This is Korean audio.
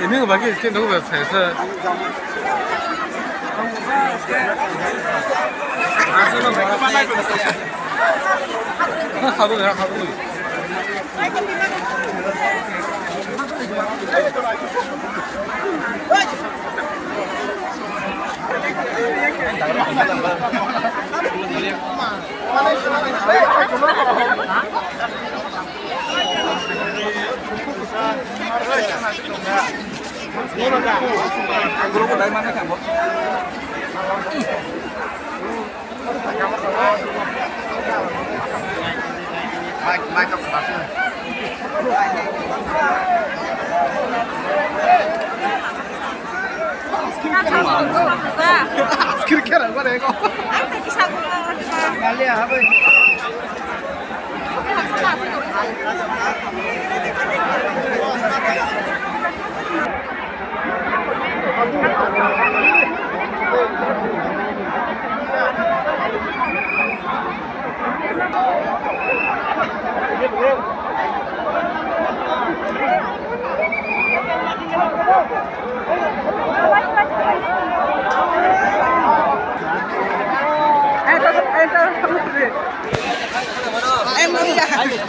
있는 거밖에 이렇게 누구 해서 하도 내가 하도 그러고 날 만나게 안 먹어. mai trong các bạn 그렇게 하는 거네 이거. 난리야 아버지. Em đi ra.